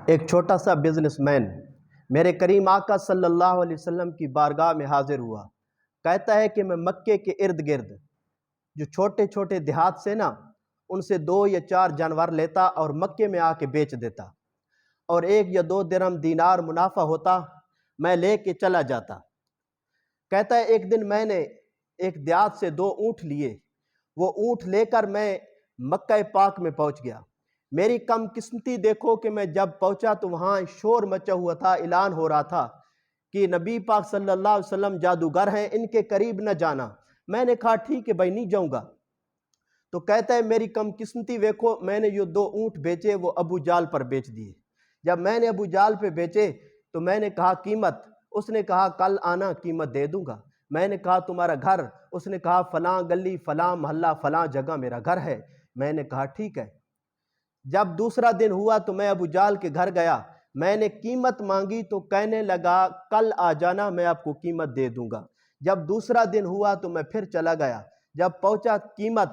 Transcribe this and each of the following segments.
ایک چھوٹا سا بزنس مین میرے کریم آقا صلی اللہ علیہ وسلم کی بارگاہ میں حاضر ہوا۔ کہتا ہے کہ میں مکے کے ارد گرد جو چھوٹے چھوٹے دیہات سے نا ان سے 2 یا 4 جانور لیتا اور مکے میں آ کے بیچ دیتا، اور 1 یا 2 درہم دینار منافع ہوتا، میں لے کے چلا جاتا۔ کہتا ہے ایک دن میں نے ایک دیہات سے 2 اونٹ لیے، وہ اونٹ لے کر میں مکہ پاک میں پہنچ گیا۔ میری کم قسمتی دیکھو کہ میں جب پہنچا تو وہاں شور مچا ہوا تھا، اعلان ہو رہا تھا کہ نبی پاک صلی اللہ علیہ وسلم جادوگر ہیں، ان کے قریب نہ جانا۔ میں نے کہا ٹھیک ہے بھائی، نہیں جاؤں گا۔ تو کہتا ہے میری کم قسمتی دیکھو، میں نے جو 2 اونٹ بیچے وہ ابو جال پر بیچ دیے۔ جب میں نے ابو جال پہ بیچے تو میں نے کہا قیمت، اس نے کہا کل آنا قیمت دے دوں گا۔ میں نے کہا تمہارا گھر، اس نے کہا فلاں گلی فلاں محلہ فلاں جگہ میرا گھر ہے۔ میں نے کہا ٹھیک ہے۔ جب دوسرا دن ہوا تو میں ابو جال کے گھر گیا، میں نے قیمت مانگی تو کہنے لگا کل آ جانا میں آپ کو قیمت دے دوں گا۔ جب دوسرا دن ہوا تو میں پھر چلا گیا، جب پہنچا قیمت،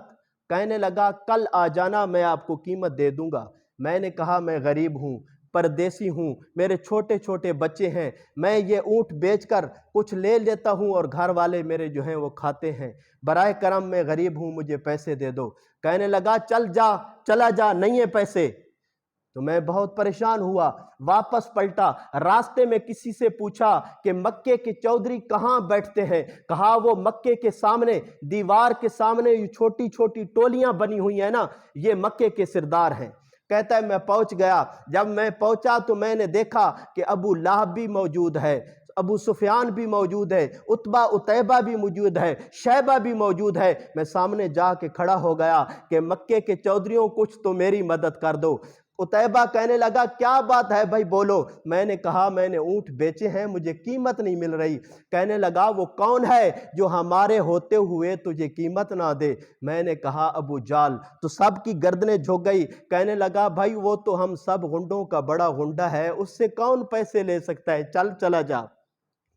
کہنے لگا کل آ جانا میں آپ کو قیمت دے دوں گا۔ میں نے کہا میں غریب ہوں، پردیسی ہوں، میرے چھوٹے چھوٹے بچے ہیں، میں یہ اونٹ بیچ کر کچھ لے لیتا ہوں اور گھر والے میرے جو ہیں وہ کھاتے ہیں، برائے کرم میں غریب ہوں، مجھے پیسے دے دو۔ کہنے لگا چلا جا نہیں ہے پیسے۔ تو میں بہت پریشان ہوا، واپس پلٹا، راستے میں کسی سے پوچھا کہ مکے کے چودھری کہاں بیٹھتے ہیں؟ کہا وہ مکے کے سامنے دیوار کے سامنے یہ چھوٹی چھوٹی ٹولیاں بنی ہوئی ہیں نا، یہ مکے کے سردار ہیں۔ کہتا ہے میں پہنچ گیا، جب میں پہنچا تو میں نے دیکھا کہ ابو لہب بھی موجود ہے، ابو سفیان بھی موجود ہے، عتبہ عتیبہ بھی موجود ہے، شیبہ بھی موجود ہے۔ میں سامنے جا کے کھڑا ہو گیا کہ مکے کے چودھریوں کچھ تو میری مدد کر دو۔ عتیبہ کہنے لگا کیا بات ہے بھائی بولو۔ میں نے کہا میں نے اونٹ بیچے ہیں، مجھے قیمت نہیں مل رہی۔ کہنے لگا وہ کون ہے جو ہمارے ہوتے ہوئے تجھے قیمت نہ دے؟ میں نے کہا ابو جال۔ تو سب کی گردنیں جھک گئی۔ کہنے لگا بھائی وہ تو ہم سب غنڈوں کا بڑا غنڈہ ہے، اس سے کون پیسے لے سکتا ہے، چلا جا۔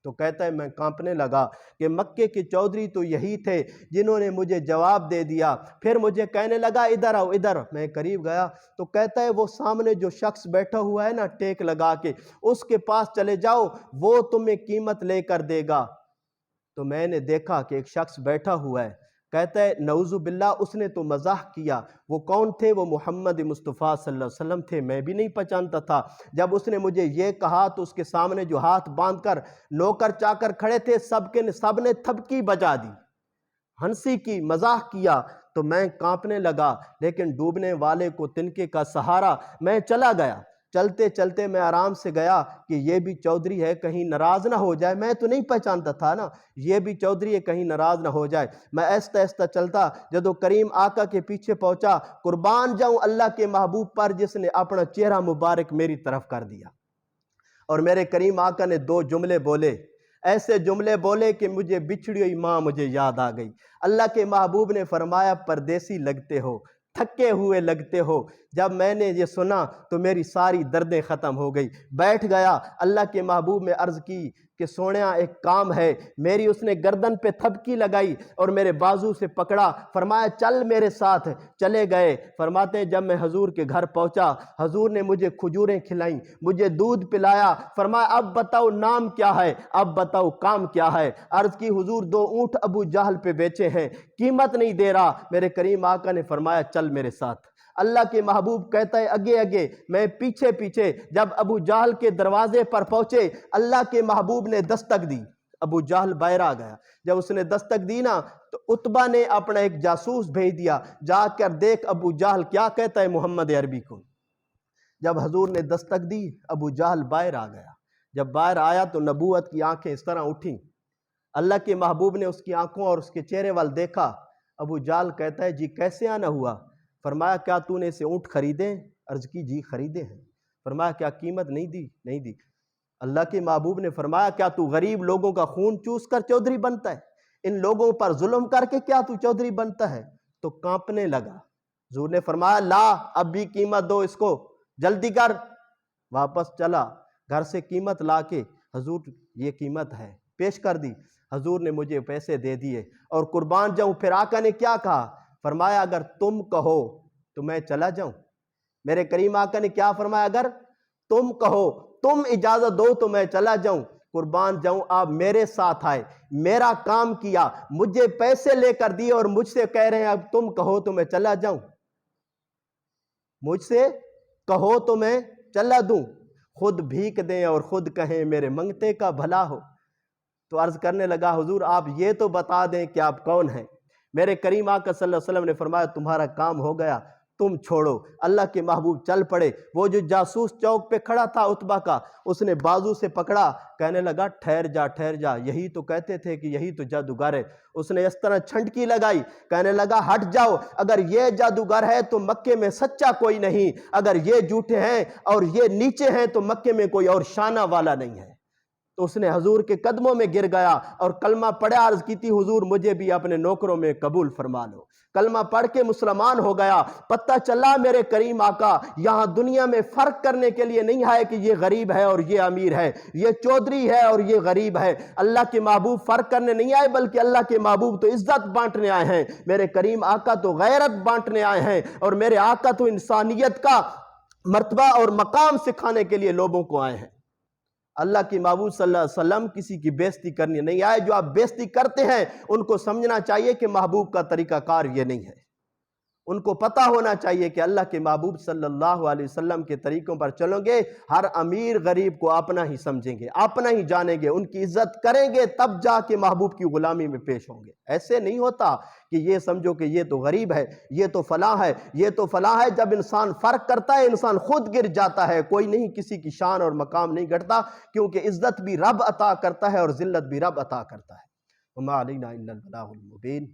تو کہتا ہے میں کانپنے لگا کہ مکے کے چودھری تو یہی تھے جنہوں نے مجھے جواب دے دیا۔ پھر مجھے کہنے لگا ادھر آؤ ادھر۔ میں قریب گیا تو کہتا ہے وہ سامنے جو شخص بیٹھا ہوا ہے نا ٹیک لگا کے، اس کے پاس چلے جاؤ، وہ تمہیں قیمت لے کر دے گا۔ تو میں نے دیکھا کہ ایک شخص بیٹھا ہوا ہے۔ کہتا ہے نعوذ باللہ اس نے تو مزاح کیا۔ وہ کون تھے؟ وہ محمد مصطفیٰ صلی اللہ علیہ وسلم تھے، میں بھی نہیں پہچانتا تھا۔ جب اس نے مجھے یہ کہا تو اس کے سامنے جو ہاتھ باندھ کر نوکر چاکر کھڑے تھے سب نے تھپکی بجا دی، ہنسی کی، مزاح کیا۔ تو میں کانپنے لگا، لیکن ڈوبنے والے کو تنکے کا سہارا، میں چلا گیا۔ چلتے چلتے میں آرام سے گیا کہ یہ بھی چودھری ہے کہیں ناراض نہ ہو جائے، میں تو نہیں پہچانتا تھا نا، یہ بھی چودھری ہے کہیں ناراض نہ ہو جائے۔ میں ایستا ایستا چلتا، جدو کریم آقا کے پیچھے پہنچا، قربان جاؤں اللہ کے محبوب پر جس نے اپنا چہرہ مبارک میری طرف کر دیا۔ اور میرے کریم آقا نے 2 جملے بولے، ایسے جملے بولے کہ مجھے بچھڑی ہوئی ماں مجھے یاد آ گئی۔ اللہ کے محبوب نے فرمایا پردیسی لگتے ہو، تھکے ہوئے لگتے ہو۔ جب میں نے یہ سنا تو میری ساری دردیں ختم ہو گئی، بیٹھ گیا۔ اللہ کے محبوب نے عرض کی کہ سونیا ایک کام ہے میری۔ اس نے گردن پہ تھپکی لگائی اور میرے بازو سے پکڑا، فرمایا چل میرے ساتھ۔ چلے گئے۔ فرماتے ہیں جب میں حضور کے گھر پہنچا، حضور نے مجھے کھجوریں کھلائیں، مجھے دودھ پلایا۔ فرمایا اب بتاؤ نام کیا ہے، اب بتاؤ کام کیا ہے۔ عرض کی حضور 2 اونٹ ابو جہل پہ بیچے ہیں، قیمت نہیں دے رہا۔ میرے کریم آقا نے فرمایا چل میرے ساتھ۔ اللہ کے محبوب کہتا ہے اگے اگے، میں پیچھے پیچھے۔ جب ابو جہل کے دروازے پر پہنچے، اللہ کے محبوب نے دستک دی، ابو جہل باہر آ گیا۔ جب اس نے دستک دی نا تو عتبہ نے اپنا ایک جاسوس بھیج دیا، جا کر دیکھ ابو جہل کیا کہتا ہے محمد عربی کو۔ جب حضور نے دستک دی ابو جہل باہر آ گیا۔ جب باہر آیا تو نبوت کی آنکھیں اس طرح اٹھیں، اللہ کے محبوب نے اس کی آنکھوں اور اس کے چہرے وال دیکھا۔ ابو جہل کہتا ہے جی کیسے آنا ہوا؟ فرمایا کیا تو نے اسے اونٹ خریدے؟ عرض کی جی خریدے ہیں۔ فرمایا کیا قیمت نہیں دی؟ نہیں دی۔ اللہ کے محبوب نے فرمایا کیا تو غریب لوگوں کا خون چوس کر چودھری بنتا ہے؟ ان لوگوں پر ظلم کر کے کیا تو چودھری بنتا ہے؟ تو کانپنے لگا۔ حضور نے فرمایا لا اب بھی قیمت دو اس کو، جلدی کر۔ واپس چلا، گھر سے قیمت لا کے حضور یہ قیمت ہے پیش کر دی۔ حضور نے مجھے پیسے دے دیے اور قربان جاؤں۔ پھر آقا نے کیا کہا؟ فرمایا اگر تم کہو تو میں چلا جاؤں۔ میرے کریم آقا نے کیا فرمایا؟ اگر تم کہو، تم اجازت دو تو میں چلا جاؤں، قربان جاؤں آپ میرے ساتھ آئے، میرا کام کیا، مجھے پیسے لے کر دیے اور مجھ سے کہہ رہے ہیں اب تم کہو تو میں چلا جاؤں، مجھ سے کہو تو میں چلا دوں، خود بھیک دیں اور خود کہیں میرے منگتے کا بھلا ہو۔ تو عرض کرنے لگا حضور آپ یہ تو بتا دیں کہ آپ کون ہیں۔ میرے کریم آقا صلی اللہ علیہ وسلم نے فرمایا تمہارا کام ہو گیا، تم چھوڑو۔ اللہ کے محبوب چل پڑے۔ وہ جو جاسوس چوک پہ کھڑا تھا عتبہ کا، اس نے بازو سے پکڑا، کہنے لگا ٹھہر جا، یہی تو کہتے تھے کہ یہی تو جادوگر ہے۔ اس نے اس طرح چھنٹکی لگائی، کہنے لگا ہٹ جاؤ، اگر یہ جادوگر ہے تو مکے میں سچا کوئی نہیں، اگر یہ جھوٹے ہیں اور یہ نیچے ہیں تو مکے میں کوئی اور شانہ والا نہیں ہے۔ تو اس نے حضور کے قدموں میں گر گیا اور کلمہ پڑھے، عرض کی تھی حضور مجھے بھی اپنے نوکروں میں قبول فرما لو۔ کلمہ پڑھ کے مسلمان ہو گیا۔ پتہ چلا میرے کریم آقا یہاں دنیا میں فرق کرنے کے لیے نہیں ہے کہ یہ غریب ہے اور یہ امیر ہے، یہ چودھری ہے اور یہ غریب ہے۔ اللہ کے محبوب فرق کرنے نہیں آئے، بلکہ اللہ کے محبوب تو عزت بانٹنے آئے ہیں۔ میرے کریم آقا تو غیرت بانٹنے آئے ہیں، اور میرے آقا تو انسانیت کا مرتبہ اور مقام سکھانے کے لیے لوگوں کو آئے ہیں۔ اللہ کی محبوب صلی اللہ علیہ وسلم کسی کی بےزتی کرنے نہیں آئے۔ جو آپ بےزتی کرتے ہیں ان کو سمجھنا چاہیے کہ محبوب کا طریقہ کار یہ نہیں ہے۔ ان کو پتہ ہونا چاہیے کہ اللہ کے محبوب صلی اللہ علیہ وسلم کے طریقوں پر چلو گے، ہر امیر غریب کو اپنا ہی سمجھیں گے، اپنا ہی جانیں گے، ان کی عزت کریں گے، تب جا کے محبوب کی غلامی میں پیش ہوں گے۔ ایسے نہیں ہوتا کہ یہ سمجھو کہ یہ تو غریب ہے، یہ تو فلاں ہے، یہ تو فلاں ہے۔ جب انسان فرق کرتا ہے انسان خود گر جاتا ہے۔ کوئی نہیں کسی کی شان اور مقام نہیں گھٹتا، کیونکہ عزت بھی رب عطا کرتا ہے اور ذلت بھی رب عطا کرتا ہے۔ وما علینا الا البلاغ المبین۔